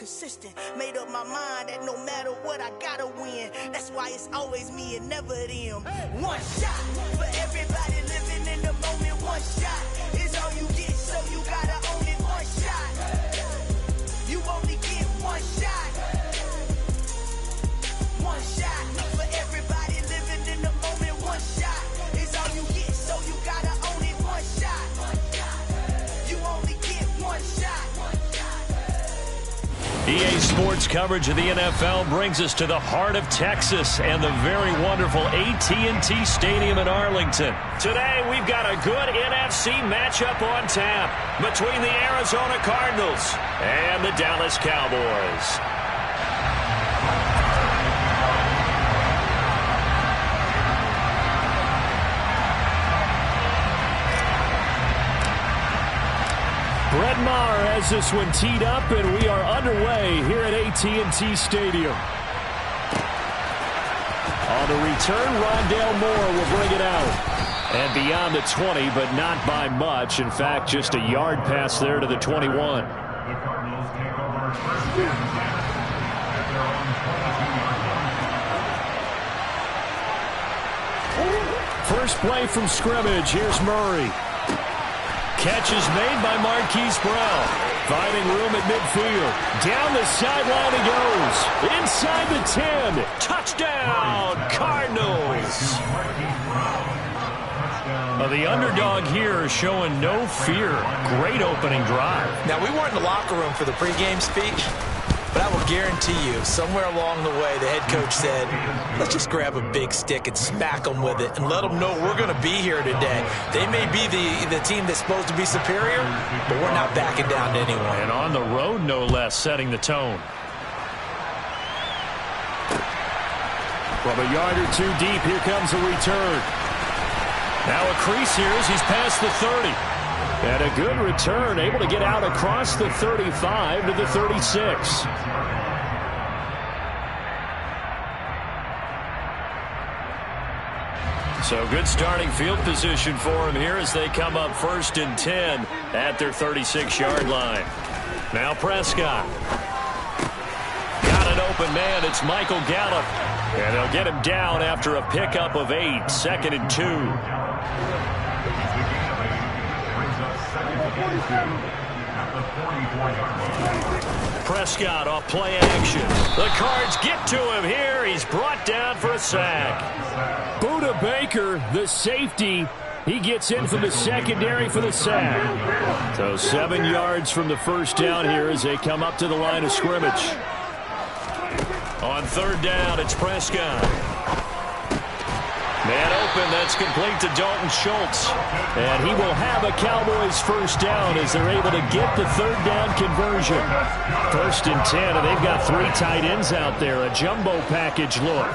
consistent. Made up my mind that no matter what, I gotta win. That's why it's always me and never them. One shot for everybody living in the moment. One shot is all you get, so you gotta own it. One shot. You only get one shot. One shot for everybody living in the moment. One shot is all you get, so you gotta own it. One shot. You only get one shot. EA Sports coverage of the NFL brings us to the heart of Texas and the very wonderful AT&T Stadium in Arlington. Today, we've got a good NFC matchup on tap between the Arizona Cardinals and the Dallas Cowboys. Brett Maher has this one teed up, and we are underway here at AT&T Stadium. On the return, Rondale Moore will bring it out. And beyond the 20, but not by much. In fact, just a yard pass there to the 21. The Cardinals take over first and 10 at their own 22-yard line. First play from scrimmage. Here's Murray. Catch is made by Marquise Brown. Finding room at midfield. Down the sideline he goes. Inside the 10. Touchdown, Cardinals. The underdog here showing no fear. Great opening drive. Now, we weren't in the locker room for the pregame speech, but I will guarantee you, somewhere along the way, the head coach said, let's just grab a big stick and smack them with it and let them know we're going to be here today. They may be the team that's supposed to be superior, but we're not backing down to anyone. And on the road, no less, setting the tone. From a yard or two deep, here comes a return. Now a crease here as he's past the 30. And a good return, able to get out across the 35 to the 36. So good starting field position for him here as they come up 1st and 10 at their 36-yard line. Now Prescott. Got an open man. It's Michael Gallup. And they'll get him down after a pickup of 8. 2nd and 2. Prescott off play action. The Cards get to him here. He's brought down for a sack. Budda Baker, the safety, he gets in from the secondary for the sack. So 7 yards from the first down here as they come up to the line of scrimmage. On 3rd down, it's Prescott. Man open, that's complete to Dalton Schultz. And he will have a Cowboys first down as they're able to get the 3rd down conversion. 1st and 10, and they've got 3 tight ends out there. A jumbo package look.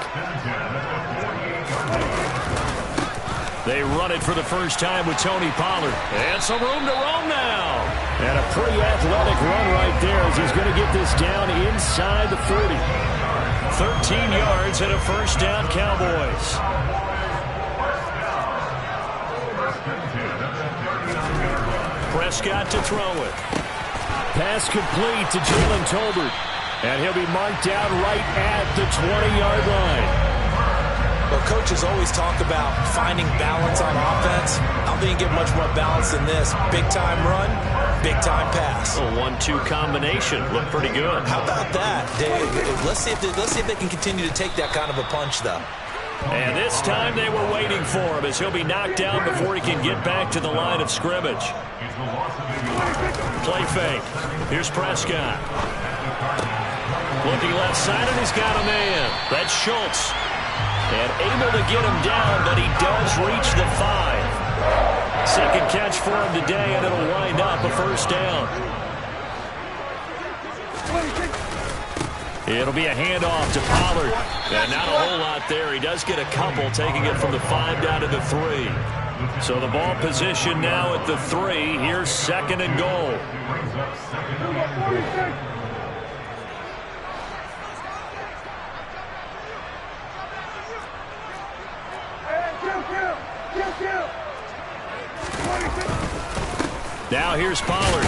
They run it for the first time with Tony Pollard. And some room to roam now. And a pretty athletic run right there as he's going to get this down inside the 40. 13 yards and a first down, Cowboys. Prescott to throw it. Pass complete to Jalen Tolbert. And he'll be marked down right at the 20-yard line. Well, coaches always talk about finding balance on offense. I don't think you get much more balance than this. Big-time run, big-time pass. A 1-2 combination. Looked pretty good. How about that? Let's see if they can continue to take that kind of a punch, though. And this time they were waiting for him as he'll be knocked down before he can get back to the line of scrimmage. Play fake. Here's Prescott. Looking left side, and he's got a man. That's Schultz. And able to get him down, but he does reach the 5. Second catch for him today, and it'll wind up a first down. It'll be a handoff to Pollard. And not a whole lot there. He does get a couple, taking it from the 5 down to the 3. So the ball position now at the 3. Here's 2nd and goal. Now here's Pollard.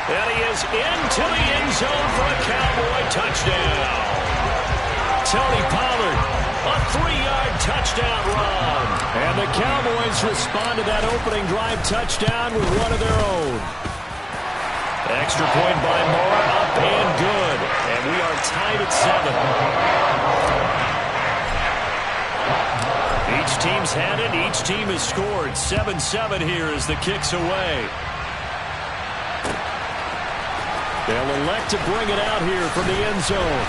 And he is into the end zone for a Cowboy touchdown. Tony Pollard, a 3-yard touchdown run. And the Cowboys respond to that opening drive touchdown with one of their own. Extra point by Moore, up and good. And we are tied at 7. Each team's had it. Each team has scored. 7-7 here as the kick's away. They'll elect to bring it out here from the end zone.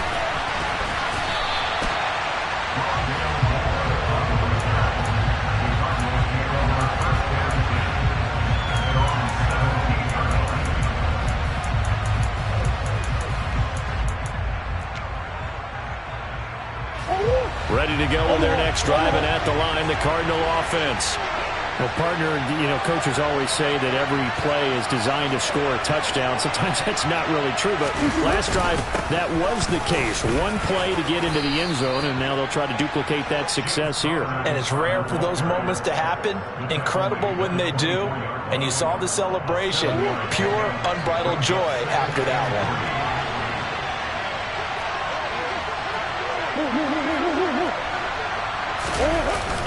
Ready to go on their next drive, and at the line, the Cardinal offense. Well, partner, coaches always say that every play is designed to score a touchdown. Sometimes that's not really true, but last drive, that was the case. One play to get into the end zone, and now they'll try to duplicate that success here. And it's rare for those moments to happen. Incredible when they do. And you saw the celebration. Pure, unbridled joy after that one.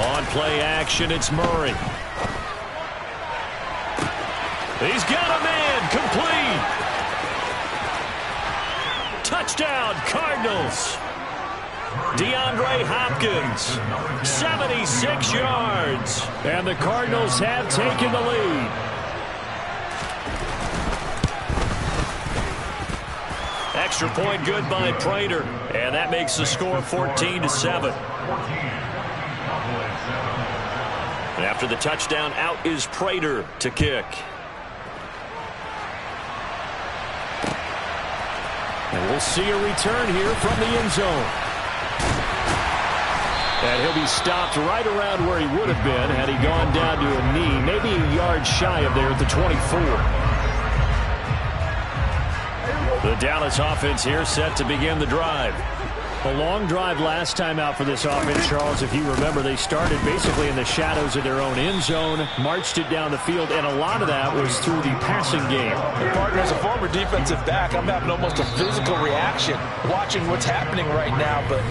On play action, it's Murray. He's got a man, complete. Touchdown, Cardinals. DeAndre Hopkins, 76 yards. And the Cardinals have taken the lead. Extra point good by Prater. And that makes the score 14-7. And after the touchdown, out is Prater to kick. And we'll see a return here from the end zone. And he'll be stopped right around where he would have been had he gone down to a knee, maybe a yard shy of there at the 24. The Dallas offense here set to begin the drive. A long drive last time out for this offense, Charles. If you remember, they started basically in the shadows of their own end zone, marched it down the field, and a lot of that was through the passing game. And partner, as a former defensive back, I'm having almost a physical reaction watching what's happening right now. But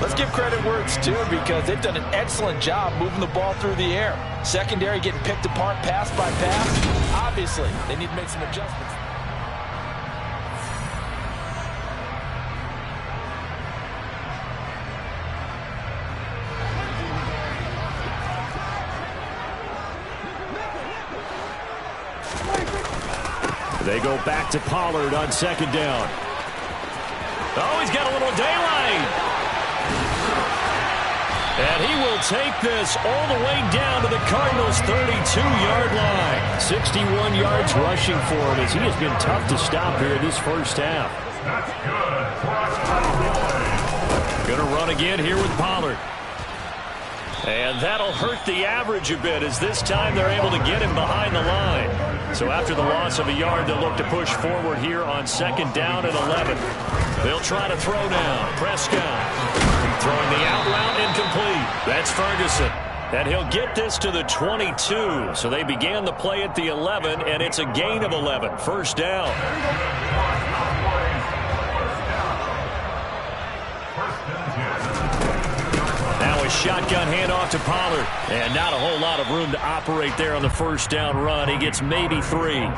let's give credit where it's due, because they've done an excellent job moving the ball through the air. Secondary getting picked apart pass by pass. Obviously, they need to make some adjustments. They go back to Pollard on second down. Oh, he's got a little daylight. And he will take this all the way down to the Cardinals' 32-yard line. 61 yards rushing for him, as he has been tough to stop here in this first half. Going to run again here with Pollard. And that'll hurt the average a bit, as this time they're able to get him behind the line. So after the loss of a yard, they'll look to push forward here on second down and 11. They'll try to throw now. Prescott throwing the out route, incomplete. That's Ferguson. And he'll get this to the 22. So they began the play at the 11, and it's a gain of 11. First down. Shotgun handoff to Pollard. And not a whole lot of room to operate there on the first down run. He gets maybe 3.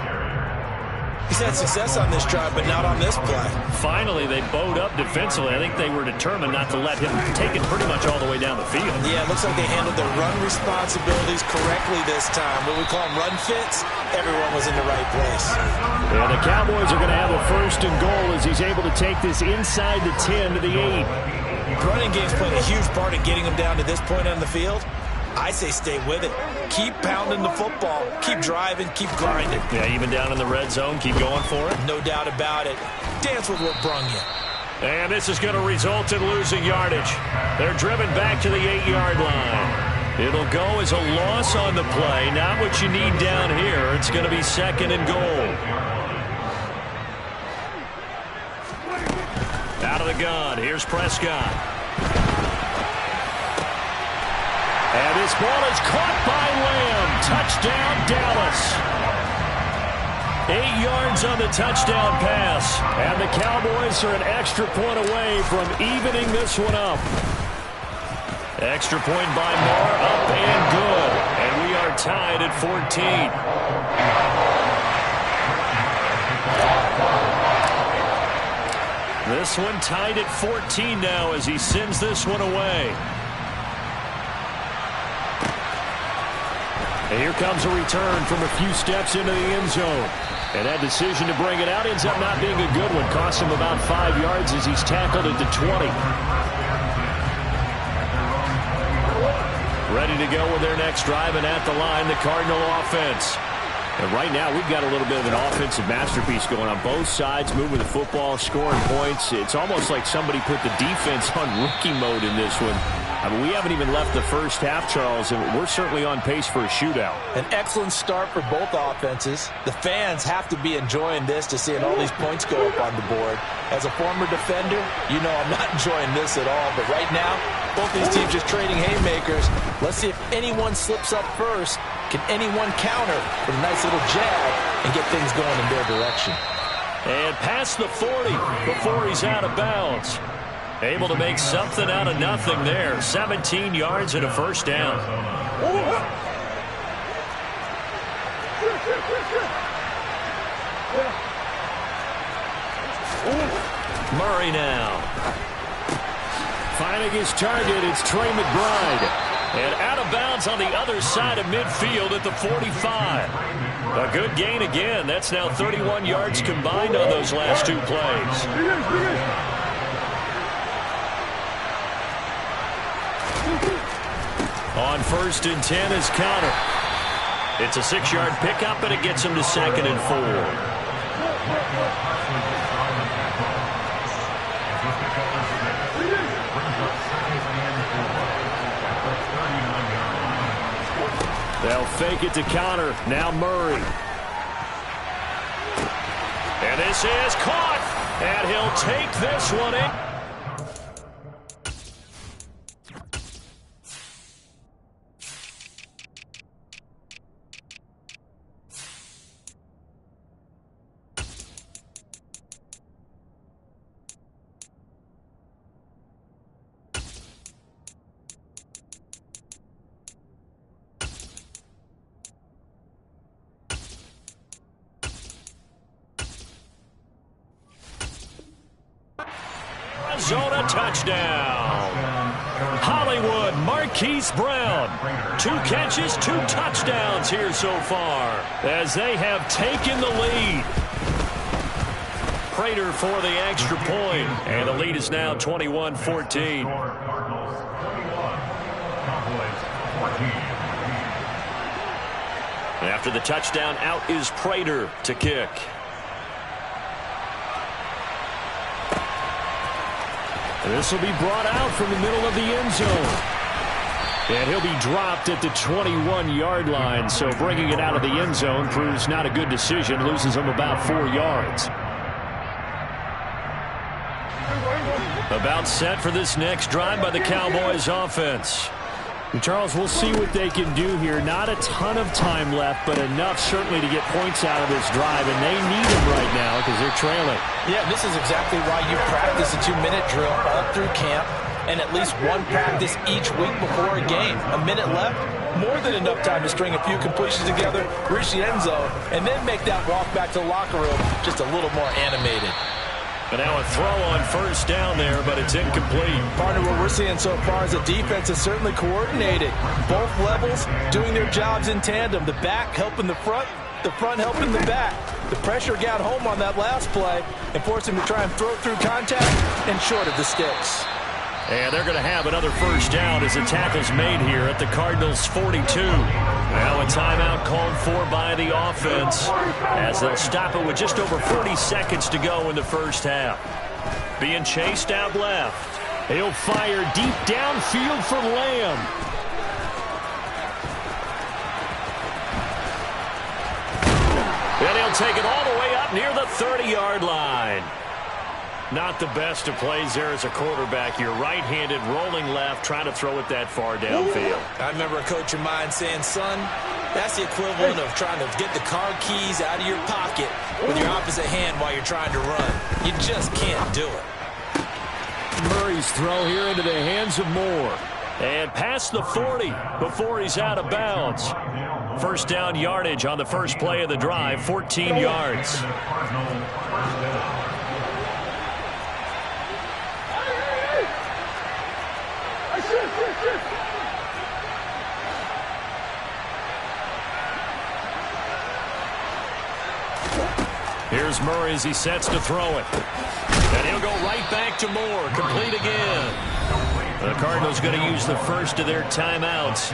He's had success on this drive, but not on this play. Finally, they bowed up defensively. I think they were determined not to let him take it pretty much all the way down the field. Yeah, it looks like they handled their run responsibilities correctly this time. What we call them run fits, everyone was in the right place. And the Cowboys are going to have a first and goal as he's able to take this inside the 10 to the 8. Running game's playing a huge part in getting them down to this point on the field. I say stay with it. Keep pounding the football. Keep driving. Keep grinding. Yeah, even down in the red zone, keep going for it. No doubt about it. Dance with what brung you. And this is going to result in losing yardage. They're driven back to the 8-yard line. It'll go as a loss on the play. Not what you need down here. It's going to be second and goal. Out of the gun. Here's Prescott. And this ball is caught by Lamb. Touchdown, Dallas. 8 yards on the touchdown pass. And the Cowboys are an extra point away from evening this one up. Extra point by Moore, up and good. And we are tied at 14. This one tied at 14 now as he sends this one away. And here comes a return from a few steps into the end zone. And that decision to bring it out ends up not being a good one. Costs him about 5 yards as he's tackled at the 20. Ready to go with their next drive, and at the line, the Cardinal offense. And right now, we've got a little bit of an offensive masterpiece going on both sides, moving the football, scoring points. It's almost like somebody put the defense on rookie mode in this one. I mean, we haven't even left the first half, Charles, and we're certainly on pace for a shootout. An excellent start for both offenses. The fans have to be enjoying this to seeing all these points go up on the board. As a former defender, you know I'm not enjoying this at all. But right now, both these teams just trading haymakers. Let's see if anyone slips up first. Can anyone counter with a nice little jab and get things going in their direction? And past the 40 before he's out of bounds. Able to make something out of nothing there. 17 yards and a first down. Murray now. Finding his target, it's Trey McBride. And out of bounds on the other side of midfield at the 45. A good gain again. That's now 31 yards combined on those last two plays. On 1st and 10 is Connor. It's a 6-yard pickup, and it gets him to 2nd and 4. They'll fake it to Connor. Now Murray. And this is caught. And he'll take this one in. Arizona touchdown. Hollywood, Marquise Brown. 2 catches, 2 touchdowns here so far as they have taken the lead. Prater for the extra point, and the lead is now 21-14. After the touchdown, out is Prater to kick. This will be brought out from the middle of the end zone. And he'll be dropped at the 21-yard line. So bringing it out of the end zone proves not a good decision. Loses him about 4 yards. About set for this next drive by the Cowboys offense. And Charles, we'll see what they can do here. Not a ton of time left, but enough certainly to get points out of this drive. And they need them right now because they're trailing. Yeah, this is exactly why you practice a 2-minute drill all through camp and at least one practice each week before a game. A minute left, more than enough time to string a few completions together, reach the end zone, and then make that walk back to the locker room just a little more animated. But now a throw on 1st down there, but it's incomplete. Partner, what we're seeing so far is the defense is certainly coordinated. Both levels doing their jobs in tandem. The back helping the front helping the back. The pressure got home on that last play and forced him to try and throw through contact and short of the sticks. And they're going to have another 1st down as the tackle's made here at the Cardinals' 42. Now a timeout called for by the offense as they'll stop it with just over 40 seconds to go in the first half. Being chased out left. He'll fire deep downfield for Lamb. And he'll take it all the way up near the 30-yard line. Not the best of plays there as a quarterback. You're right-handed, rolling left, trying to throw it that far downfield. I remember a coach of mine saying, son, That's the equivalent of trying to get the car keys out of your pocket with your opposite hand while you're trying to run. You just can't do it. Murray's throw here into the hands of Moore. And past the 40 before he's out of bounds. First down yardage on the first play of the drive, 14 yards. Here's Murray as he sets to throw it. And he'll go right back to Moore. Complete again. The Cardinals going to use the first of their timeouts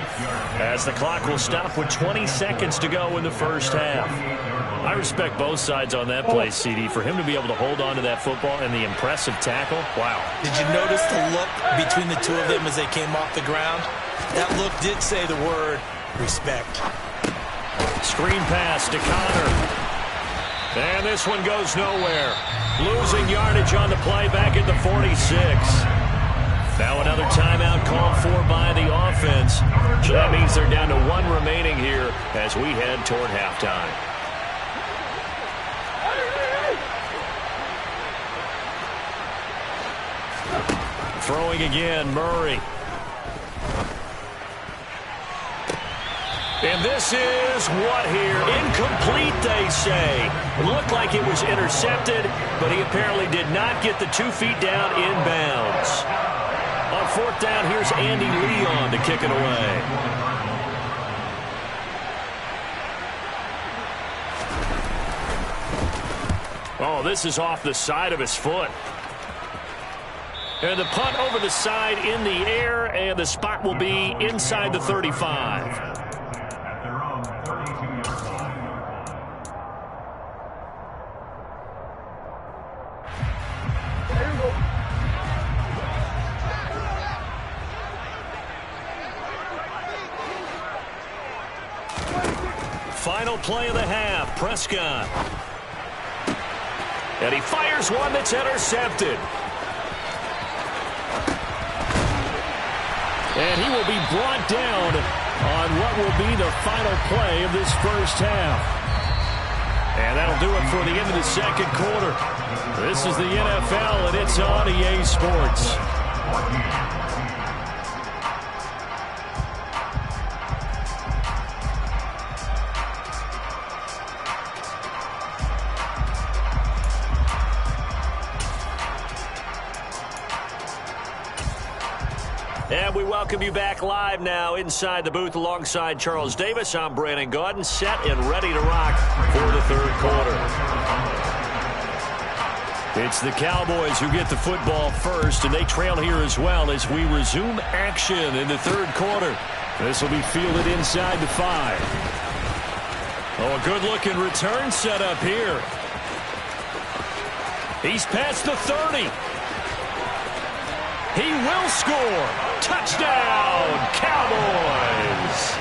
as the clock will stop with 20 seconds to go in the first half. I respect both sides on that play, CD. For him to be able to hold on to that football and the impressive tackle, wow. Did you notice the look between the two of them as they came off the ground? That look did say the word respect. Screen pass to Connor. And this one goes nowhere. Losing yardage on the play back at the 46. Now another timeout called for by the offense. So that means they're down to one remaining here as we head toward halftime. Throwing again, Murray. And this is what here? Incomplete, they say. It looked like it was intercepted, but he apparently did not get the 2 feet down inbounds. On fourth down, here's Andy Leon to kick it away. Oh, this is off the side of his foot. And the punt over the side in the air, and the spot will be inside the 35. Final play of the half, Prescott. And he fires one that's intercepted. And he will be brought down on what will be the final play of this first half. And that'll do it for the end of the second quarter. This is the NFL, and it's on EA Sports. And we welcome you back live now inside the booth alongside Charles Davis. I'm Brandon Gaudin, set and ready to rock for the third quarter. It's the Cowboys who get the football first, and they trail here as well as we resume action in the third quarter. This will be fielded inside the 5. Oh, a good-looking return set up here. He's past the 30. He will score. Touchdown, Cowboys.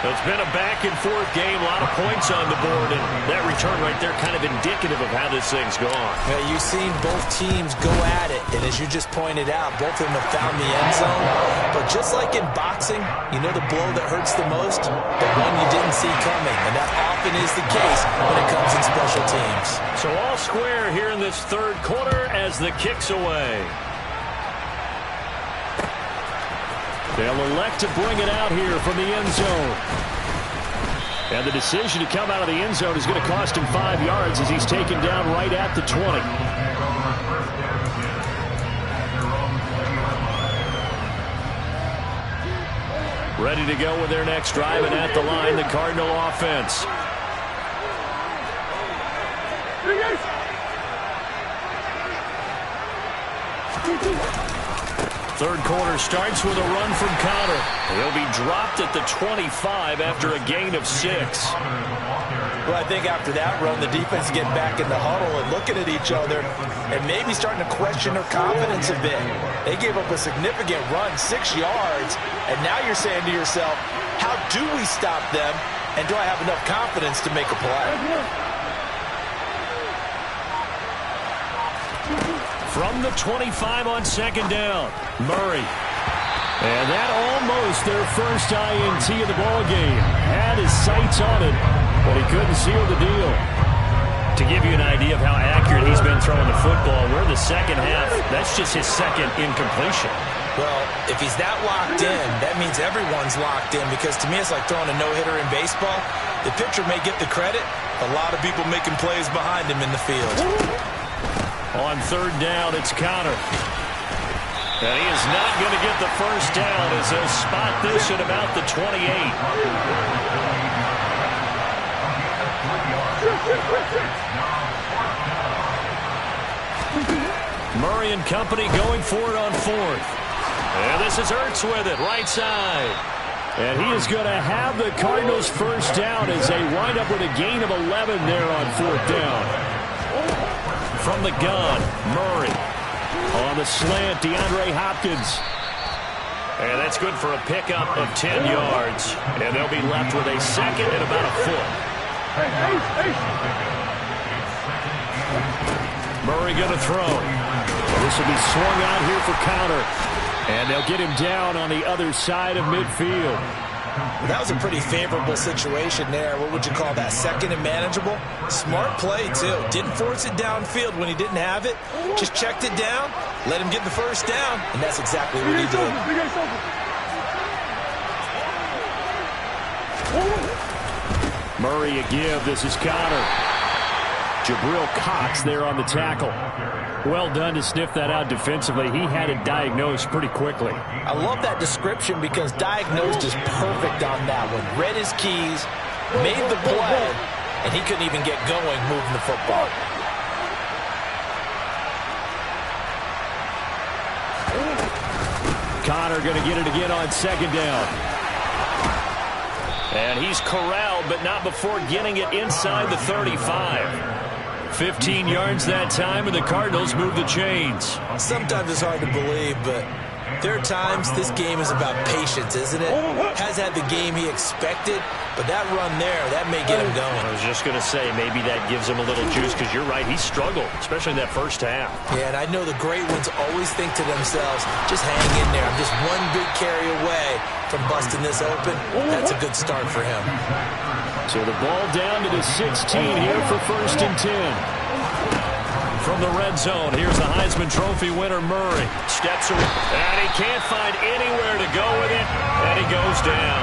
It's been a back-and-forth game, a lot of points on the board, and that return right there kind of indicative of how this thing's gone. Yeah, you've seen both teams go at it, and as you just pointed out, both of them have found the end zone. But just like in boxing, you know the blow that hurts the most? The one you didn't see coming, and that often is the case when it comes in special teams. So all square here in this third quarter as the kick's away. They'll elect to bring it out here from the end zone. And the decision to come out of the end zone is going to cost him 5 yards as he's taken down right at the 20. Ready to go with their next drive, and at the line, the Cardinal offense. Third quarter starts with a run from Connor. He'll be dropped at the 25 after a gain of 6. Well, I think after that run, the defense get back in the huddle and looking at each other and maybe starting to question their confidence a bit. They gave up a significant run, 6 yards, and now you're saying to yourself, how do we stop them, and do I have enough confidence to make a play? From the 25 on second down, Murray. And that almost their first INT of the ball game. Had his sights on it, but he couldn't seal the deal. To give you an idea of how accurate he's been throwing the football, we're in the second half. That's just his second incompletion. Well, if he's that locked in, that means everyone's locked in, because to me it's like throwing a no-hitter in baseball. The pitcher may get the credit. A lot of people making plays behind him in the field. On third down, it's Connor. And he is not going to get the first down as they'll spot this at about the 28. Murray and company going for it on fourth. And this is Ertz with it, right side. And he is going to have the Cardinals first down as they wind up with a gain of 11 there on fourth down. From the gun, Murray. On the slant, DeAndre Hopkins. And that's good for a pickup of 10 yards. And they'll be left with a second and about a foot. Murray going to throw. This will be swung out here for Connor. And they'll get him down on the other side of midfield. Well, that was a pretty favorable situation there. What would you call that? Second and manageable? Smart play, too. Didn't force it downfield when he didn't have it. Just checked it down, let him get the first down, and that's exactly what he did. Murray a give. This is Connor. Jabril Cox there on the tackle. Well done to sniff that out defensively. He had it diagnosed pretty quickly. I love that description because diagnosed is perfect on that one. Read his keys, made the play, and he couldn't even get going moving the football. Connor going to get it again on second down. And he's corralled, but not before getting it inside the 35. 15 yards that time, and the Cardinals move the chains. Sometimes it's hard to believe, but there are times this game is about patience, isn't it? Has had the game he expected, but that run there, that may get him going. I was just going to say, maybe that gives him a little juice, because you're right, he struggled, especially in that first half. Yeah, and I know the great ones always think to themselves, just hang in there. I'm just one big carry away from busting this open. That's a good start for him. So the ball down to the 16 here for first and 10. From the red zone, here's the Heisman Trophy winner, Murray. Steps away, and he can't find anywhere to go with it, and he goes down.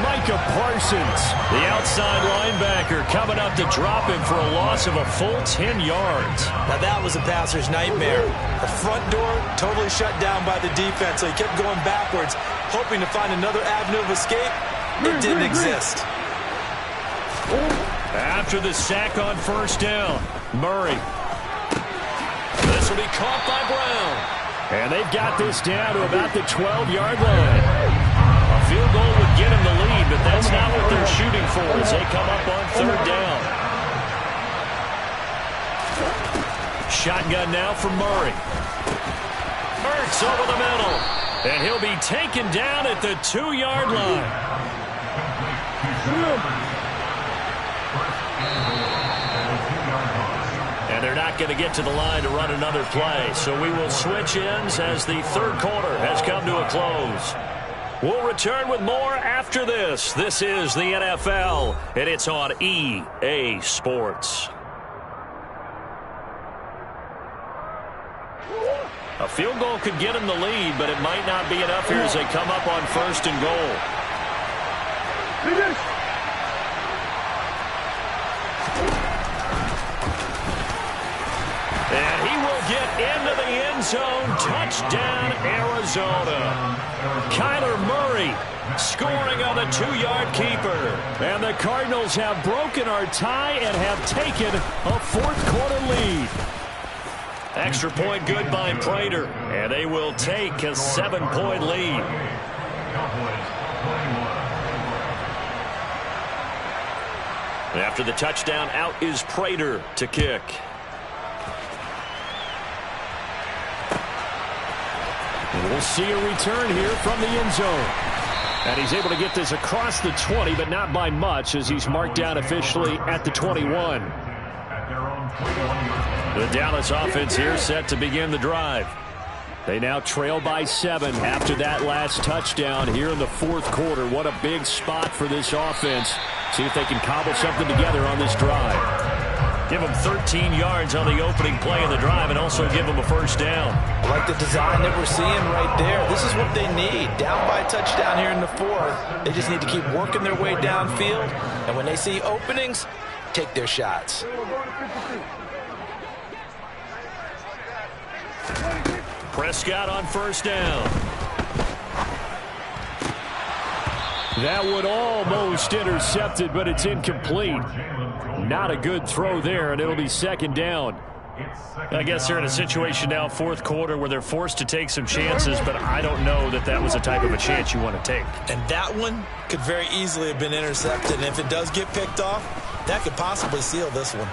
Micah Parsons, the outside linebacker, coming up to drop him for a loss of a full 10 yards. Now that was a passer's nightmare. The front door totally shut down by the defense, so he kept going backwards, hoping to find another avenue of escape. It didn't exist. After the sack on first down, Murray. This will be caught by Brown. And they've got this down to about the 12-yard line. A field goal would get him the lead, but that's not what they're shooting for as they come up on third down. Shotgun now for Murray. Ertz over the middle. And he'll be taken down at the 2-yard line. And they're not going to get to the line to run another play. So we will switch ends as the third quarter has come to a close. We'll return with more after this. This is the NFL, and it's on EA Sports. A field goal could get him the lead, but it might not be enough here as they come up on first and goal. And he will get into the end zone. Touchdown, Arizona. Kyler Murray scoring on the 2-yard keeper. And the Cardinals have broken our tie and have taken a fourth-quarter lead. Extra point good by Prater. And they will take a 7-point lead. After the touchdown, out is Prater to kick. We'll see a return here from the end zone. And he's able to get this across the 20, but not by much as he's marked down officially at the 21. The Dallas offense here set to begin the drive. They now trail by 7 after that last touchdown here in the fourth quarter. What a big spot for this offense. See if they can cobble something together on this drive. Give them 13 yards on the opening play of the drive and also give them a first down. I like the design that we're seeing right there. This is what they need. Down by a touchdown here in the fourth. They just need to keep working their way downfield. And when they see openings, take their shots. Prescott on first down. That one almost intercepted, but it's incomplete. Not a good throw there, and it'll be second down. I guess they're in a situation now, fourth quarter, where they're forced to take some chances, but I don't know that that was the type of a chance you want to take. And that one could very easily have been intercepted. And if it does get picked off, that could possibly seal this one.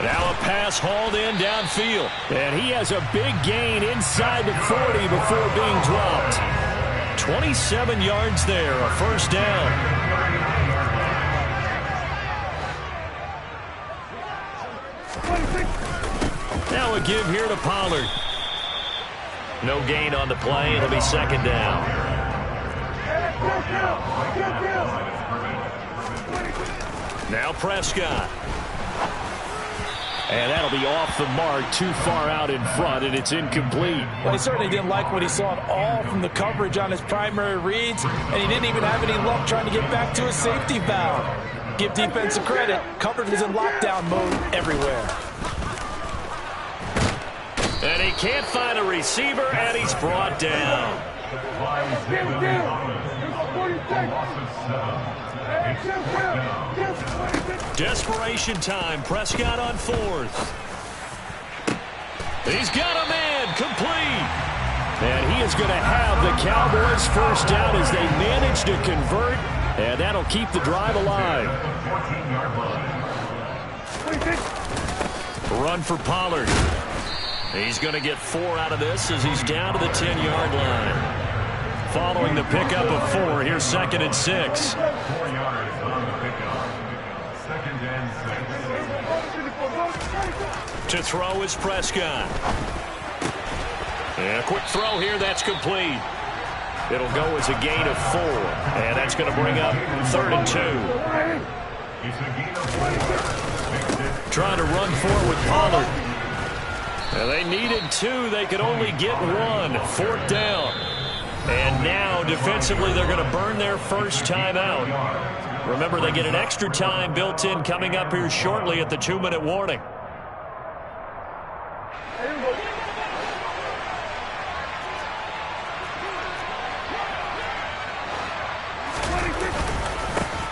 Now a pass hauled in downfield. And he has a big gain inside the 40 before being dropped. 27 yards there, a first down. Now a give here to Pollard. No gain on the play. It'll be second down. Now Prescott. And that'll be off the mark, too far out in front, and it's incomplete. Well, he certainly didn't like what he saw at all from the coverage on his primary reads, and he didn't even have any luck trying to get back to his safety valve. Give defensive credit. Coverage was in lockdown mode everywhere. And he can't find a receiver, and he's brought down. Desperation time. Prescott on fourth. He's got a man. Complete. And he is going to have the Cowboys first down as they manage to convert. And that'll keep the drive alive. Run for Pollard. He's going to get 4 out of this as he's down to the 10-yard line. Following the pickup of 4, here's second and 6. 4 yards on the pickup. Second and 6. To throw is Prescott. And a quick throw here, that's complete. It'll go as a gain of 4. And that's going to bring up 3rd and 2. Trying to run forward with Pollard. And they needed 2. They could only get 1. 4th down. And now, defensively, they're going to burn their first time out. Remember, they get an extra time built in coming up here shortly at the 2-minute warning.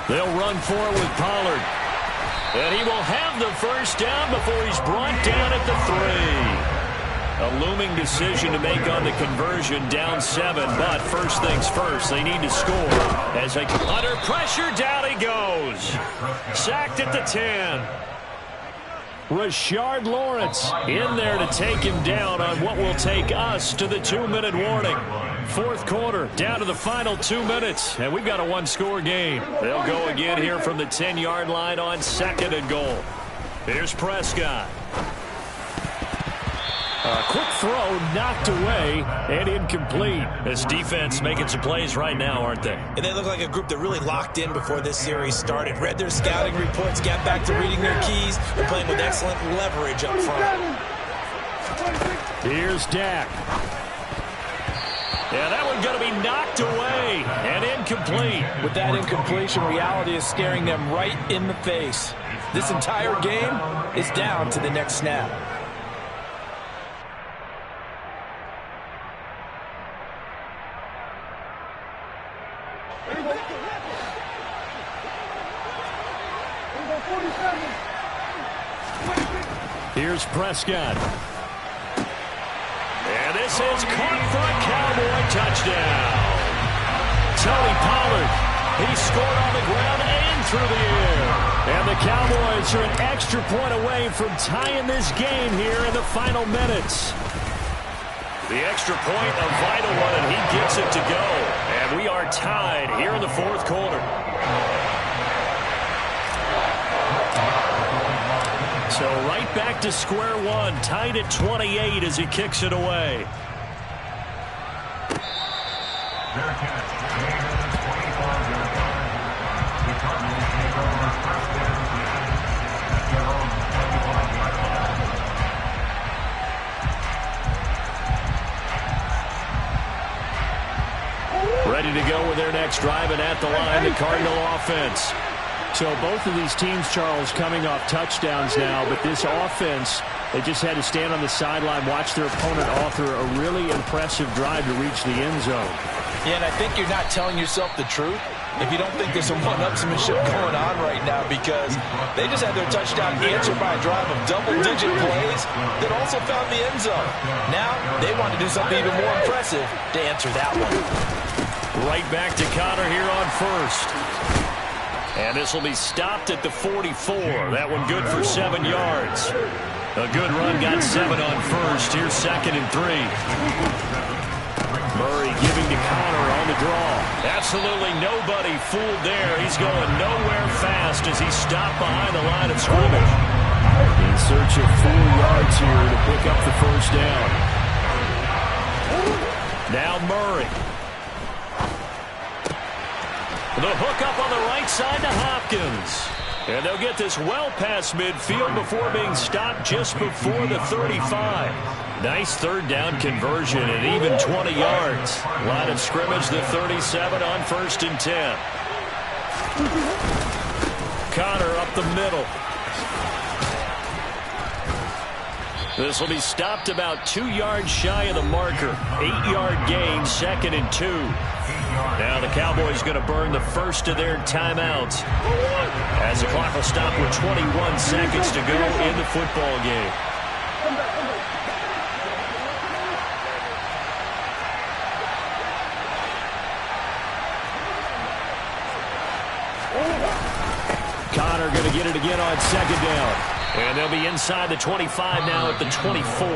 They'll run for it with Pollard. And he will have the first down before he's brought down at the 3. A looming decision to make on the conversion, down 7. But first things first, they need to score. As they under pressure, down he goes. Sacked at the 10. Rashard Lawrence in there to take him down on what will take us to the 2-minute warning. Fourth quarter, down to the final 2 minutes, and we've got a 1-score game. They'll go again here from the 10-yard line on 2nd and goal. Here's Prescott. A quick throw knocked away and incomplete. This defense making some plays right now, aren't they? And they look like a group that really locked in before this series started. Read their scouting reports, got back to reading their keys. They're playing with excellent leverage up front. Here's Dak. Yeah, that one's going to be knocked away and incomplete. With that incompletion, reality is staring them right in the face. This entire game is down to the next snap. Here's Prescott. And this is caught for a Cowboy touchdown. Tony Pollard, he scored on the ground and through the air. And the Cowboys are an extra point away from tying this game here in the final minutes. The extra point, a vital one, and he gets it to go. And we are tied here in the fourth quarter. So right back to square one, tied at 28 as he kicks it away. Their catch, gain of 24 yards. The Cardinals take over first and 10 at their own 25-yard line. Ready to go with their next drive, and at the line, the Cardinal offense. So both of these teams, Charles, coming off touchdowns now, but this offense, they just had to stand on the sideline, watch their opponent author a really impressive drive to reach the end zone. Yeah, and I think you're not telling yourself the truth if you don't think there's some one-upsmanship going on right now, because they just had their touchdown answered by a drive of double-digit plays that also found the end zone. Now they want to do something even more impressive to answer that one. Right back to Connor here on first. And this will be stopped at the 44. That one good for 7 yards. A good run, got 7 on first. Here's 2nd and 3. Murray giving to Connor on the draw. Absolutely nobody fooled there. He's going nowhere fast as he's stopped behind the line of scrimmage. In search of 4 yards here to pick up the first down. Now Murray. The hook up on the right side to Hopkins. And they'll get this well past midfield before being stopped just before the 35. Nice third down conversion and even 20 yards. Line of scrimmage, the 37 on 1st and 10. Connor up the middle. This will be stopped about 2 yards shy of the marker. 8-yard gain, 2nd and 2. Now the Cowboys going to burn the first of their timeouts as the clock will stop with 21 seconds to go in the football game. Connor going to get it again on 2nd down. And they'll be inside the 25 now at the 24.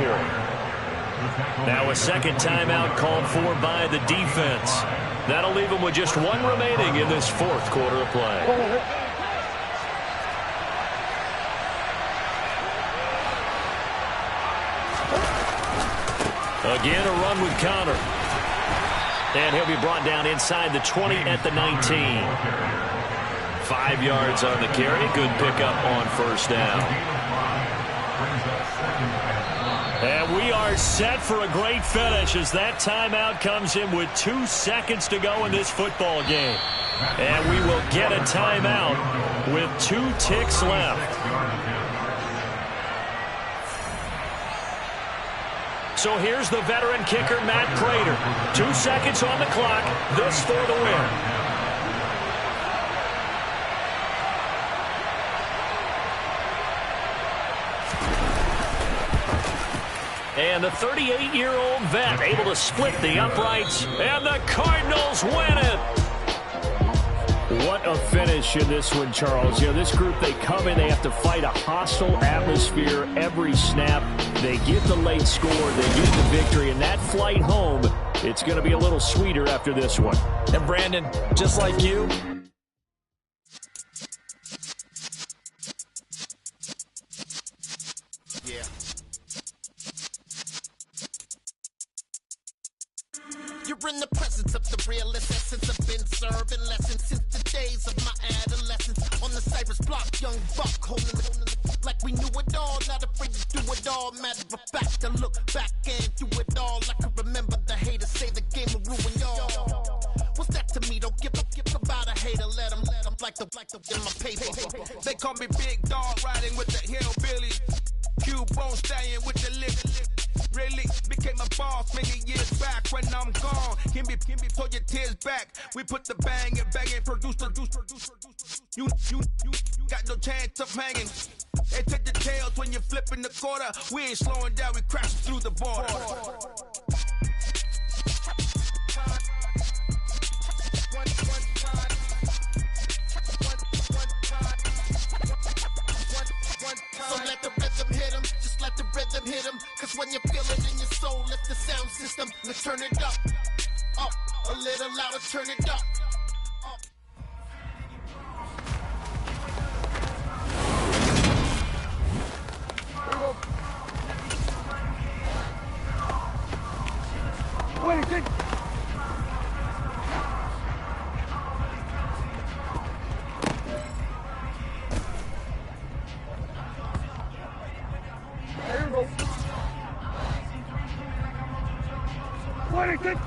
Now a second timeout called for by the defense. That'll leave them with just 1 remaining in this 4th quarter of play. Again, a run with Connor. And he'll be brought down inside the 20 at the 19. 5 yards on the carry. Good pickup on first down. And we are set for a great finish as that timeout comes in with 2 seconds to go in this football game. And we will get a timeout with 2 ticks left. So here's the veteran kicker, Matt Prater. 2 seconds on the clock. This for the win. And the 38-year-old vet able to split the uprights, and the Cardinals win it. What a finish in this one, Charles. You know, this group, they come in, they have to fight a hostile atmosphere every snap. They get the late score, they get the victory, and that flight home, it's going to be a little sweeter after this one. And Brandon, just like you, You're in the presence of the realest essence. I've been serving lessons since the days of my adolescence. On the Cypress block, young buck holding the like we knew it all, not afraid to do it all. Matter of fact, I look back and do it all. I can remember the haters say the game will ruin y'all. What's that to me? Don't give about a hater. Let them like the in my paper. They call me Big Dog, riding with the hillbillies. Q-Bone staying with the lip. Really became a boss many years back. When I'm gone, can be pull your tears back. We put the bang and produce. You got no chance of hanging. They take the tails when you're flipping the quarter. We ain't slowing down, we crashing through the border. So let the rhythm hit him, just let the rhythm hit him. Cause when you feel it in your soul, lift the sound system and turn it up. Up, a little louder, turn it up. 26.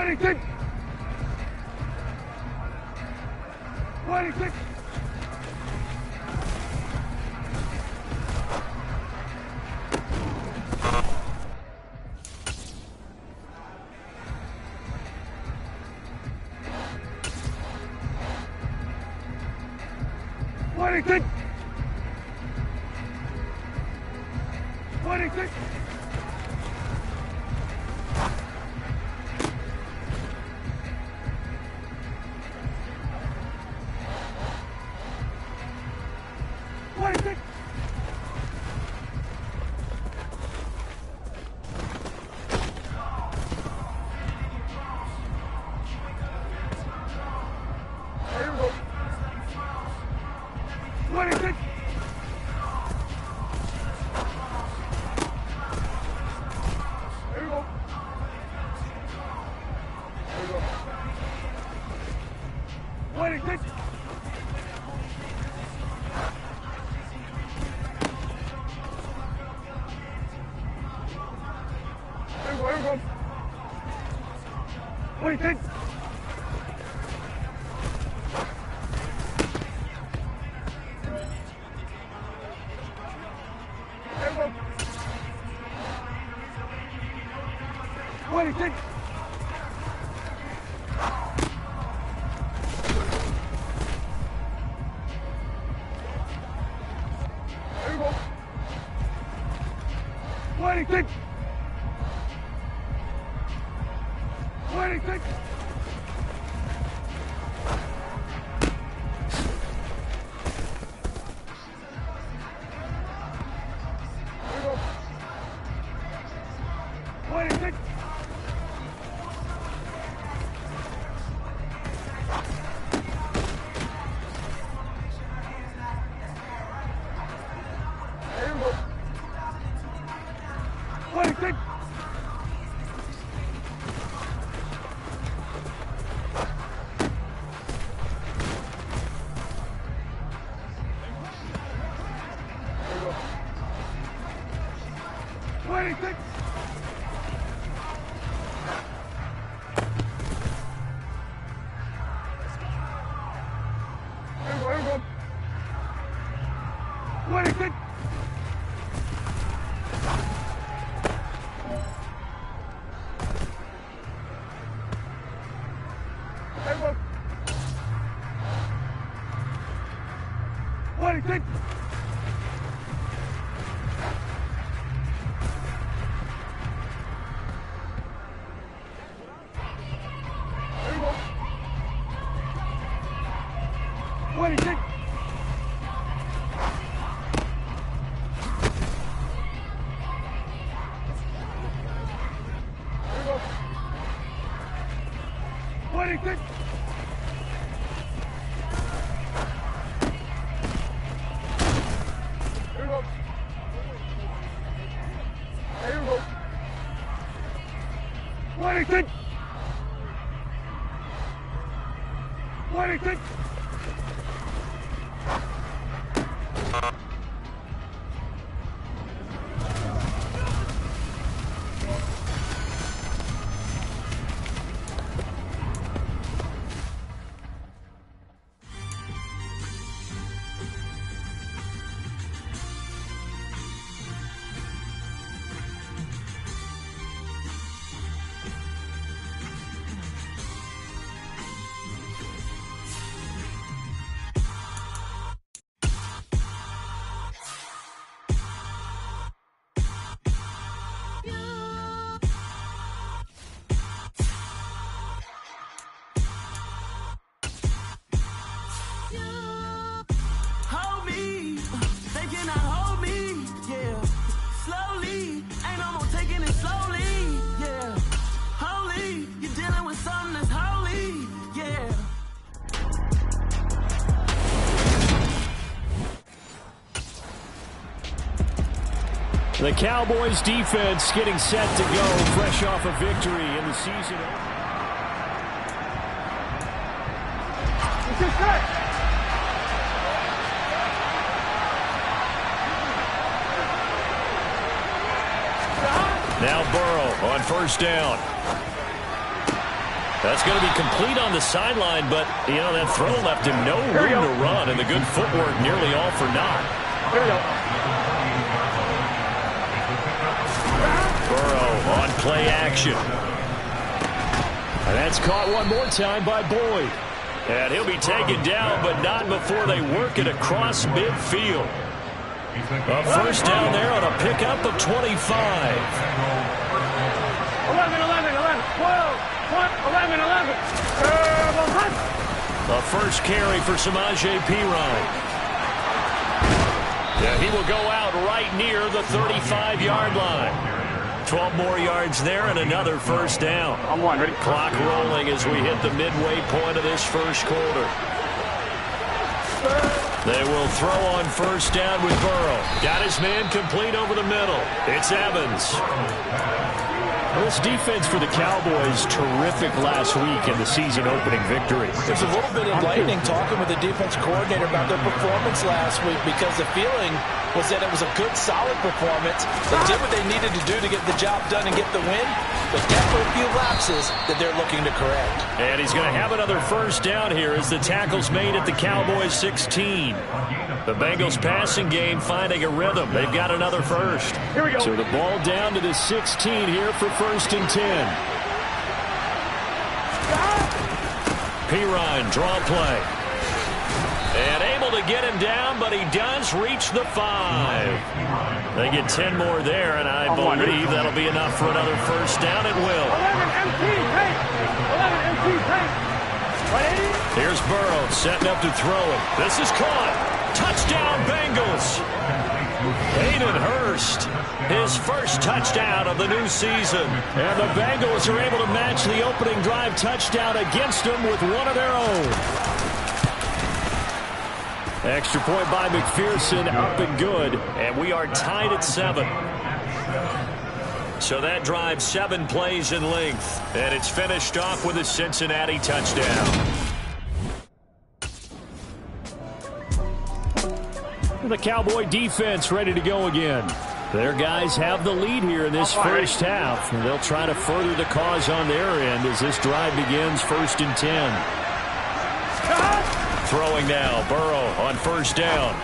26. 26. 26. 26. 26. 26. 26. 26. 26. 26. 26. 26. 26. 26. 26. 26. 26. 26. 26. 26. Hold me, they cannot hold me, yeah. Slowly, ain't no more taking it slowly, yeah. Holy, you're dealing with something that's holy, yeah. The Cowboys defense getting set to go, fresh off a victory in the season. Now Burrow on first down. That's going to be complete on the sideline, but, you know, that throw left him no room to run, and the good footwork nearly all for naught. Here we go. Burrow on play action. And that's caught one more time by Boyd. And he'll be taken down, but not before they work it across midfield. A first down there on a pickup of 25. 11, 11, 11, 12, 11, 11. A first carry for Samaje Perine. Yeah, he will go out right near the 35-yard line. 12 more yards there and another first down. I'm one, ready? Clock rolling as we hit the midway point of this first quarter. They will throw on first down with Burrow. Got his man complete over the middle. It's Evans. This defense for the Cowboys, terrific last week in the season opening victory. There's a little bit of lightning talking with the defense coordinator about their performance last week because the feeling was that it was a good, solid performance. They did what they needed to do to get the job done and get the win, but definitely a few lapses that they're looking to correct. And he's going to have another first down here as the tackle's made at the Cowboys 16. The Bengals passing game finding a rhythm. They've got another first. Here we go. So the ball down to the 16 here for first and 10. Perine, draw play. And able to get him down, but he does reach the 5. They get 10 more there, and I believe that'll be enough for another first down. It will. 11 MT, take. 11 MT, take. Here's Burrow setting up to throw it. This is caught. Touchdown, Bengals. Hayden Hurst, his first touchdown of the new season. And the Bengals are able to match the opening drive touchdown against them with one of their own. Extra point by McPherson, up and good. And we are tied at 7. So that drive 7 plays in length. And it's finished off with a Cincinnati touchdown. The Cowboy defense ready to go again. Their guys have the lead here in this first half. And they'll try to further the cause on their end as this drive begins first and 10. Throwing now, Burrow on first down.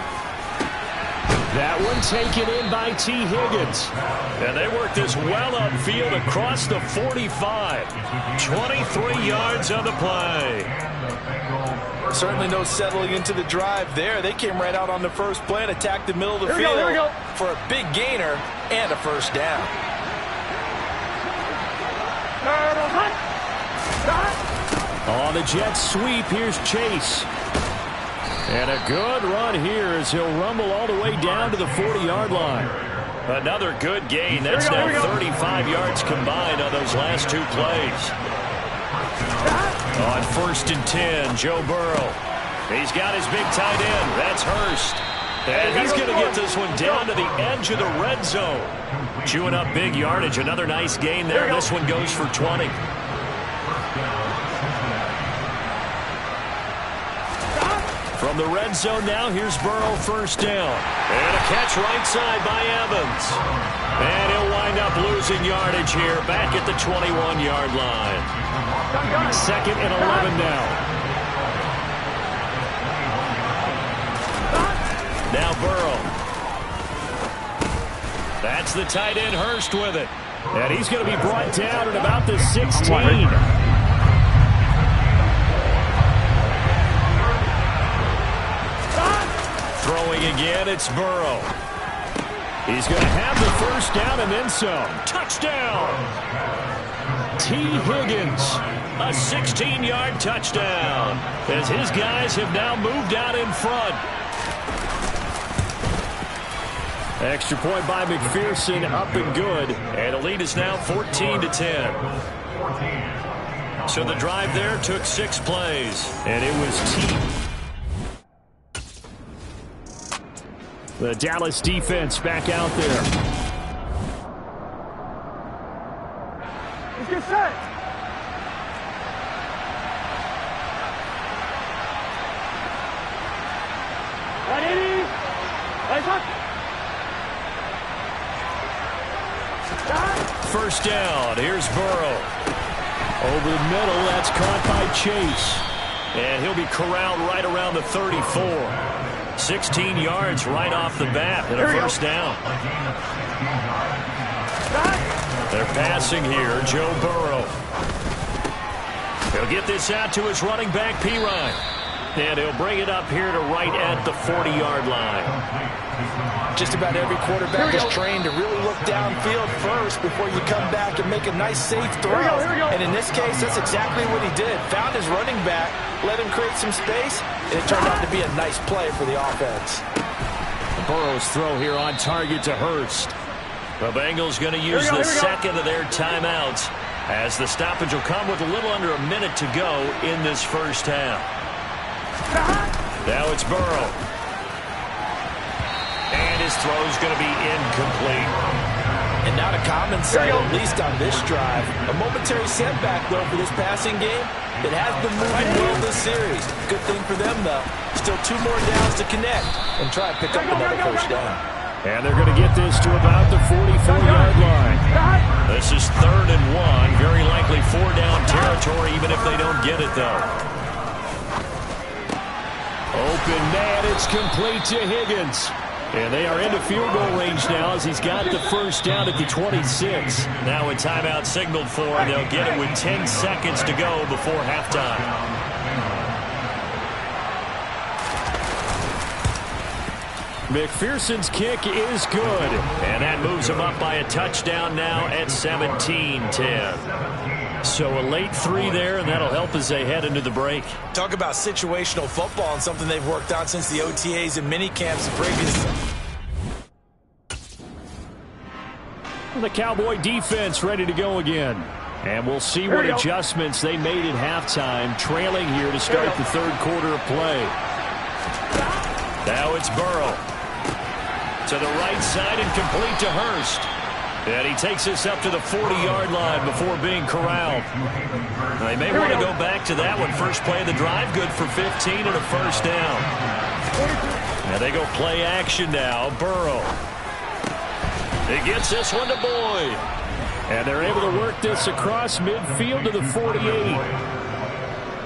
That one taken in by T. Higgins. And they work this well upfield across the 45. 23 yards on the play. Certainly no settling into the drive there. They came right out on the first play and attacked the middle of the field for a big gainer and a first down. On the jet sweep, here's Chase. And a good run here as he'll rumble all the way down to the 40-yard line. Another good gain. That's now 35 yards combined on those last 2 plays. On first and 10, Joe Burrow. He's got his big tight end. That's Hurst. And he's going to get this one down to the edge of the red zone. Chewing up big yardage. Another nice gain there. This one goes for 20. From the red zone now, here's Burrow first down. And a catch right side by Evans. And he'll wind up losing yardage here back at the 21-yard line. Second and 11 now. Now Burrow. That's the tight end Hurst with it. And he's going to be brought down at about the 16. Throwing again, it's Burrow. He's going to have the first down and then some. Touchdown! T. Higgins. A 16-yard touchdown as his guys have now moved out in front. Extra point by McPherson, up and good. And the lead is now 14-10. So the drive there took 6 plays. And it was T. The Dallas defense back out there. Let's get set. First down. Here's Burrow. Over the middle, that's caught by Chase. And he'll be corralled right around the 34. 16 yards right off the bat and a first down. They're passing here, Joe Burrow. He'll get this out to his running back, Pirine. And he'll bring it up here to right at the 40-yard line. Just about every quarterback is trained to really look downfield first before you come back and make a nice, safe throw. And in this case, that's exactly what he did. Found his running back, let him create some space, and it turned out to be a nice play for the offense. Burrow's throw here on target to Hurst. The Bengals going to use the second of their timeouts as the stoppage will come with a little under a minute to go in this first half. Now it's Burrow. And his throw's going to be incomplete. And not a common sight, at least on this drive. A momentary setback, though, for this passing game. It has been moving well this series. Good thing for them, though. Still 2 more downs to connect and try to pick up another first down. And they're going to get this to about the 44-yard line. This is 3rd and 1. Very likely 4-down territory, even if they don't get it, though. Open man, it's complete to Higgins. And they are into field goal range now as he's got the first down at the 26. Now a timeout signaled for, and they'll get it with 10 seconds to go before halftime. McPherson's kick is good. And that moves him up by a touchdown now at 17-10. So a late 3 there, and that'll help as they head into the break. Talk about situational football and something they've worked on since the OTAs and mini camps the previous. The Cowboy defense ready to go again. And we'll see what adjustments they made at halftime, trailing here to start the 3rd quarter of play. Now it's Burrow. To the right side and complete to Hurst. And he takes us up to the 40-yard line before being corralled. They may want to go back to that one. First play of the drive, good for 15 and a first down. And they go play action now. Burrow. He gets this one to Boyd. And they're able to work this across midfield to the 48.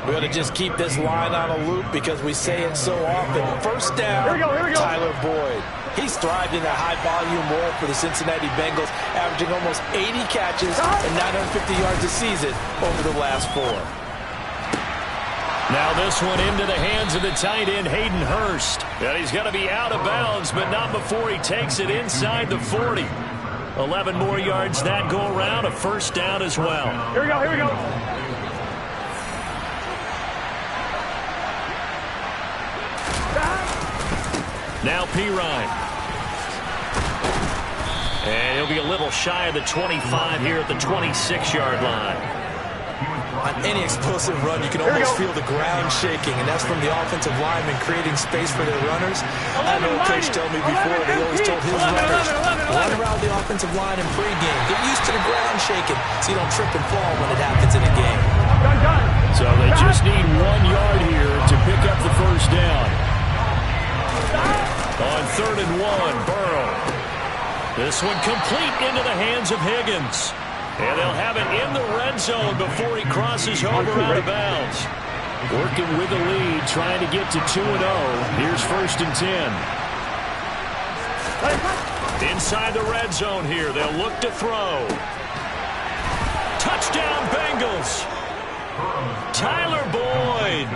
We ought to just keep this line on a loop because we say it so often. First down, Tyler Boyd. He's thrived in a high-volume role for the Cincinnati Bengals, averaging almost 80 catches and 950 yards a season over the last 4. Now this one into the hands of the tight end, Hayden Hurst. And he's going to be out of bounds, but not before he takes it inside the 40. 11 more yards that go around, a first down as well. Here we go. Now Pirine. And he'll be a little shy of the 25 here at the 26-yard line. On any explosive run, you can almost feel the ground shaking, and that's from the offensive linemen creating space for their runners. I know a coach told me before that he always told his runners, run around the offensive line in pregame. Get used to the ground shaking so you don't trip and fall when it happens in a game. So they just need 1 yard here to pick up the first down. On 3rd and 1, Burrow. This one complete into the hands of Higgins. And they'll have it in the red zone before he crosses over out of bounds. Working with the lead, trying to get to 2-0. Here's 1st and 10. Inside the red zone here, they'll look to throw. Touchdown, Bengals. Tyler Boyd,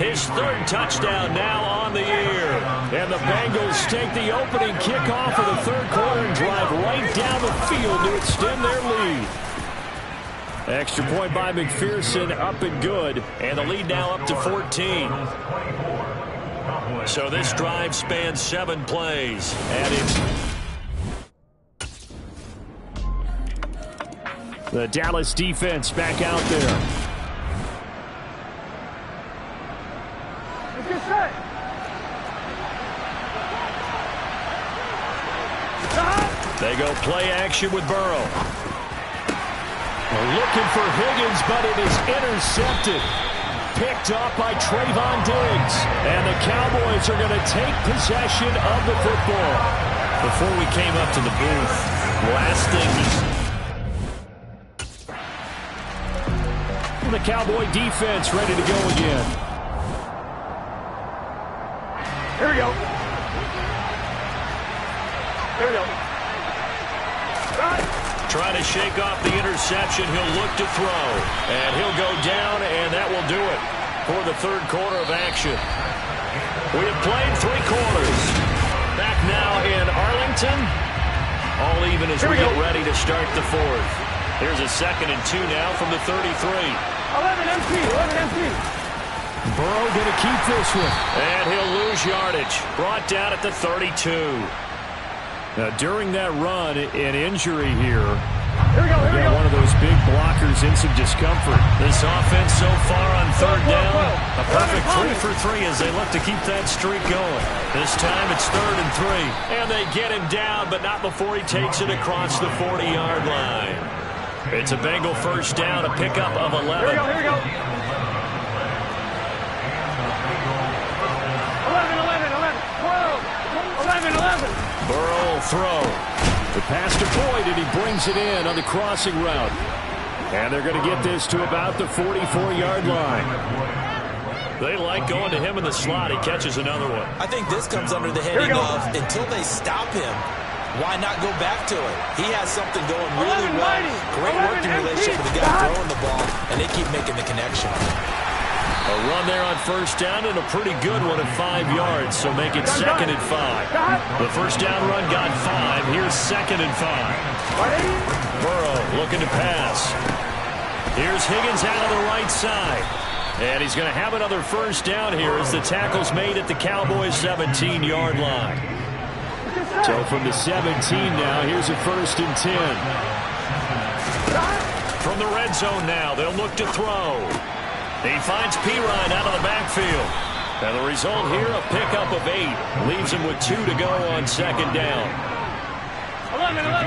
his 3rd touchdown now on the year. And the Bengals take the opening kickoff of the 3rd quarter and drive right down the field to extend their lead. Extra point by McPherson, up and good. And the lead now up to 14. So this drive spans 7 plays. And it's the Dallas defense back out there. They go play action with Burrow. They're looking for Higgins, but it is intercepted. Picked off by Trayvon Diggs. And the Cowboys are going to take possession of the football. Before we came up to the booth, last thing the Cowboy defense ready to go again. Here we go. Here we go. Trying to shake off the interception. He'll look to throw. And he'll go down, and that will do it for the third quarter of action. We have played 3 quarters. Back now in Arlington. All even as we get ready to start the fourth. Here's a 2nd and 2 now from the 33. 11 MP. Burrow going to keep this one. And he'll lose yardage. Brought down at the 32. Now, during that run, an injury here. Here we go. One of those big blockers in some discomfort. This offense so far on 3rd down, a perfect 3 for 3 as they look to keep that streak going. This time it's 3rd and 3. And they get him down, but not before he takes it across the 40-yard line. It's a Bengal first down, a pickup of 11. Here we go. 11. Burrow will throw. The pass to Boyd, and he brings it in on the crossing route. And they're going to get this to about the 44-yard line. They like going to him in the slot. He catches another one. I think this comes under the heading of until they stop him, why not go back to it? He has something going really well. Great working relationship with the guy throwing the ball, and they keep making the connection. A run there on first down and a pretty good one at 5 yards, so make it 2nd and 5. The first down run got 5. Here's 2nd and 5. Burrow looking to pass. Here's Higgins out on the right side. And he's going to have another first down here as the tackle's made at the Cowboys' 17-yard line. So from the 17 now, here's a 1st and 10. From the red zone now, they'll look to throw. He finds Pirine out of the backfield. And the result here, a pickup of 8. Leaves him with 2 to go on 2nd down.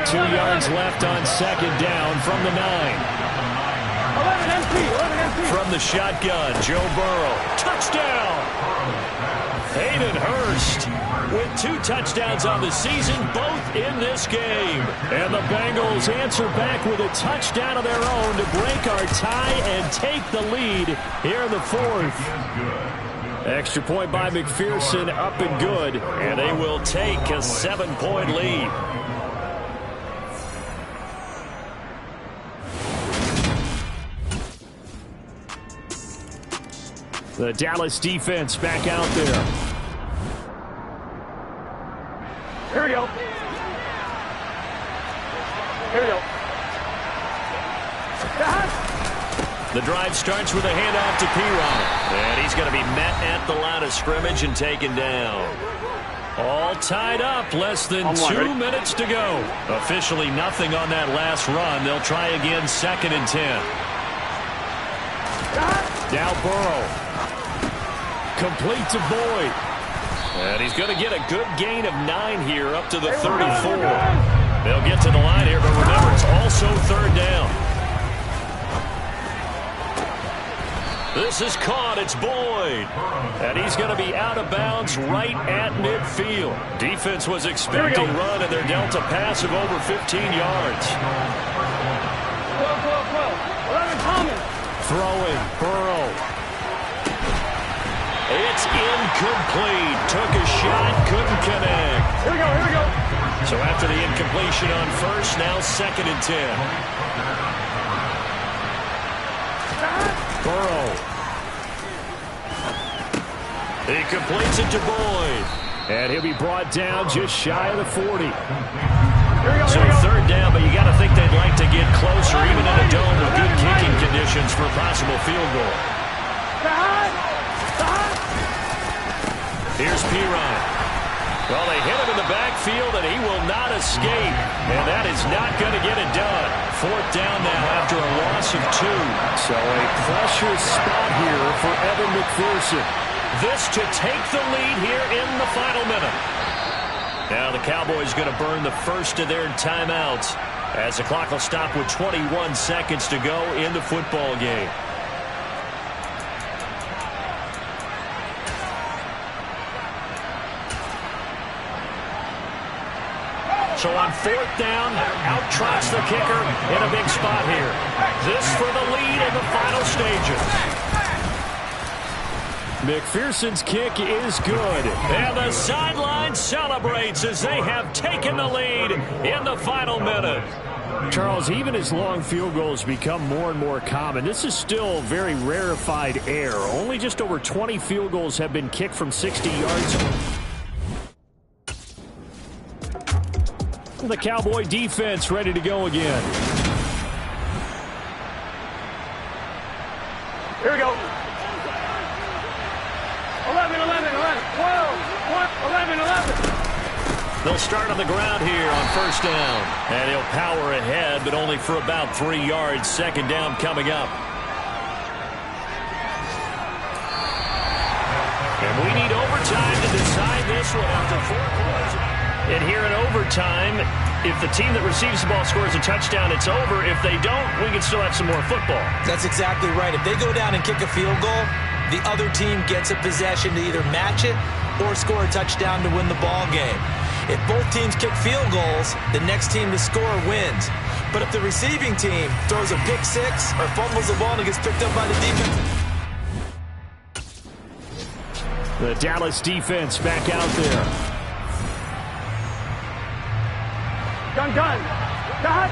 2 yards left on 2nd down from the 9. 11 MP. From the shotgun, Joe Burrow. Touchdown! Hayden Hurst with 2 touchdowns on the season, both in this game. And the Bengals answer back with a touchdown of their own to break our tie and take the lead here in the 4th. Extra point by McPherson, up and good. And they will take a 7-point lead. The Dallas defense back out there. Here we go. The drive starts with a handoff to Pirine. And he's going to be met at the line of scrimmage and taken down. All tied up, less than 2 minutes to go. Officially nothing on that last run. They'll try again, 2nd and 10. Now Burrow. Complete to Boyd. And he's going to get a good gain of 9 here up to the 34. They'll get to the line here, but remember, it's also 3rd down. This is caught. It's Boyd. And he's going to be out of bounds right at midfield. Defense was expecting run, and they're dealt a pass of over 15 yards. 11 coming. Throwing, Burrow. It's incomplete. Took a shot, couldn't connect. Here we go. So after the incompletion on first, now 2nd and 10. Burrow. He completes it to Boyd. And he'll be brought down just shy of the 40. So 3rd down, but you got to think they'd like to get closer, even in a dome with good kicking conditions for a possible field goal. Here's Pirine. Well, they hit him in the backfield, and he will not escape. And that is not going to get it done. 4th down now after a loss of 2. So a pressure spot here for Evan McPherson. This to take the lead here in the final minute. Now the Cowboys going to burn the first of their timeouts as the clock will stop with 21 seconds to go in the football game. So on 4th down, out trots the kicker in a big spot here. This for the lead in the final stages. McPherson's kick is good. And the sideline celebrates as they have taken the lead in the final minute. Charles, even as long field goals become more and more common, this is still very rarefied air. Only just over 20 field goals have been kicked from 60 yards. The Cowboy defense ready to go again. Here we go. 11, 11, 11, 12, 11, 11. They'll start on the ground here on 1st down. And he'll power ahead, but only for about 3 yards. 2nd down coming up. And we need overtime to decide this one after 4 quarters. And here in overtime, if the team that receives the ball scores a touchdown, it's over. If they don't, we can still have some more football. That's exactly right. If they go down and kick a field goal, the other team gets a possession to either match it or score a touchdown to win the ball game. If both teams kick field goals, the next team to score wins. But if the receiving team throws a pick six or fumbles the ball and it gets picked up by the defense. The Dallas defense back out there. Gun. Got.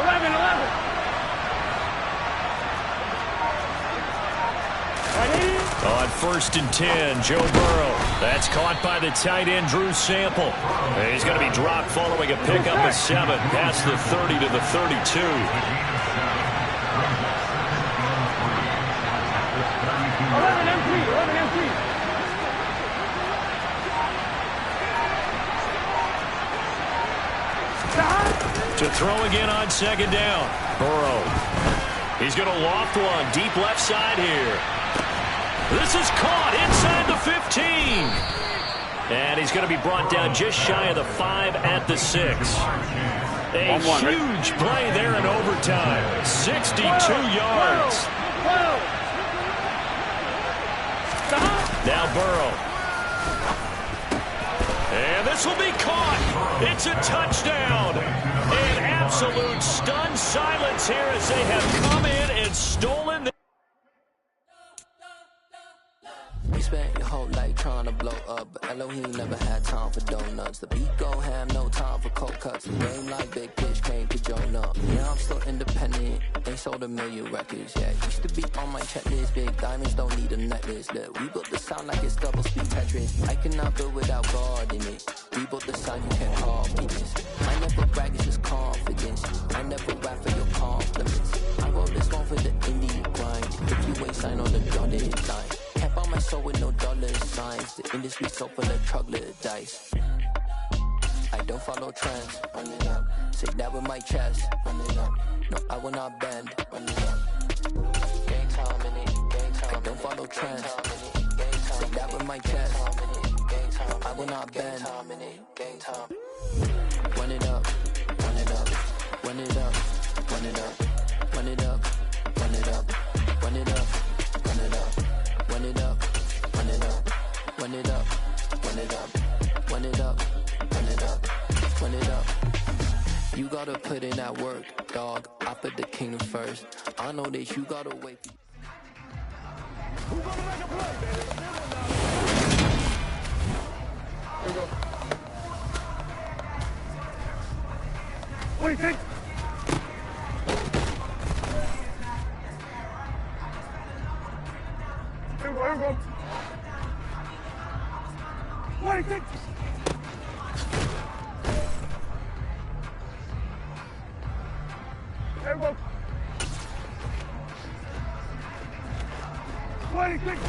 11, 11. On 1st and 10, Joe Burrow. That's caught by the tight end, Drew Sample. And he's going to be dropped following a pickup of 7 past the 30 to the 32. 11 MP. To throw again on 2nd down. Burrow. He's going to loft one deep left side here. This is caught inside the 15. And he's going to be brought down just shy of the 5 at the 6. A huge play there in overtime. 62 yards. Now Burrow. And this will be caught. It's a touchdown. An absolute stunned silence here as they have come in and stolen the... You spent your whole life trying to blow up, but Elohim never had time for donuts. The beat gon' have no time for cold cuts. The game like Big Pitch came to Jonah. Now I'm still independent, ain't sold a million records yet. Used to be on my checklist, big diamonds don't need a necklace. Look, we built the sound like it's double speed Tetris. I cannot build without God in it. We built the sound you can't copy this. I never brag, it's just confidence. I never rap for your compliments. I wrote this one for the indie grind. If you ain't signed on the dotted line. Can't buy my soul with no dollar signs. The industry so full of troglodytes. I don't follow trends. Run it up. Say that with my chest. Run it up. No, I will not bend. Run it up. Gang time in it. Gang time. I don't follow trends. Say that with my chest. I will not bend. Gang time. Run it up. Run it up. Run it up. Run it up. Run it up. Run it up. Run it up. Run it up. Run it up, run it up, run it up, run it up, run it up, run it up, run it up. You gotta put in that work, dog. I put the kingdom first. I know that you gotta wait. Who's gonna make a play, baby? Here we go. What do you think? Here we go. What do you think? Here we go. What do you think?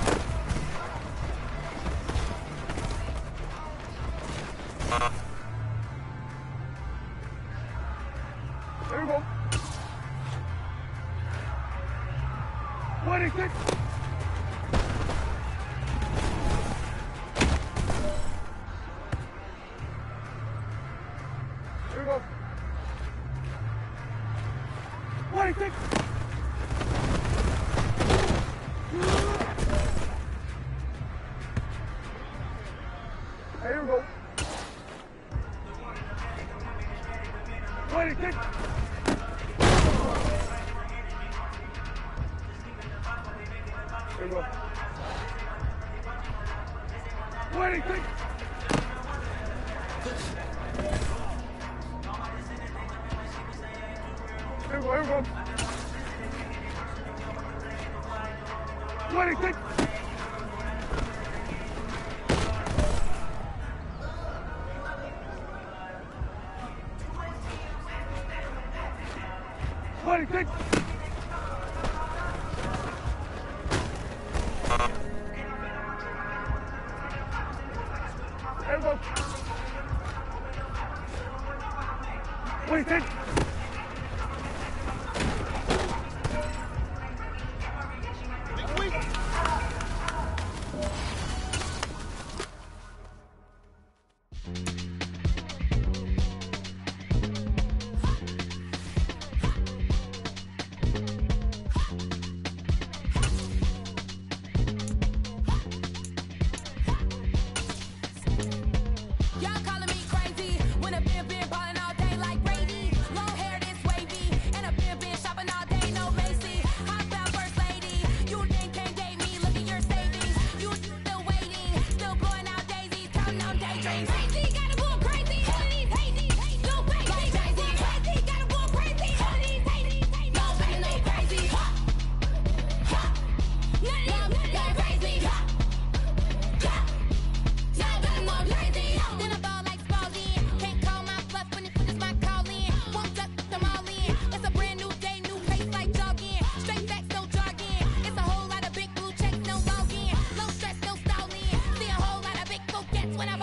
Here we go. What do you think? Here we go. What do you think? Waiting. Here we go. Waiting. Waiting. Waiting. Y'all calling me crazy when I've been ballin' all day like Brady. Long hair this wavy, and I've been shopping all day, no Macy. Hot out first lady, you think can't date me? Look at your savings, you still waiting, still blowing out daisies, counting on daydreams. Crazy, gotta go crazy, all of these hate, no crazy, crazy, gotta go crazy, all of these hate, no crazy, no crazy, none of these crazy. Then I ball like Spalding. Can't call my bluff when it's my calling. Won't duck them all in. It's a brand new day, new pace like jogging. Straight facts, no jargon. It's a whole lot of big blue checks, no login. No stress, no stalling. See a whole lot of big coquettes when I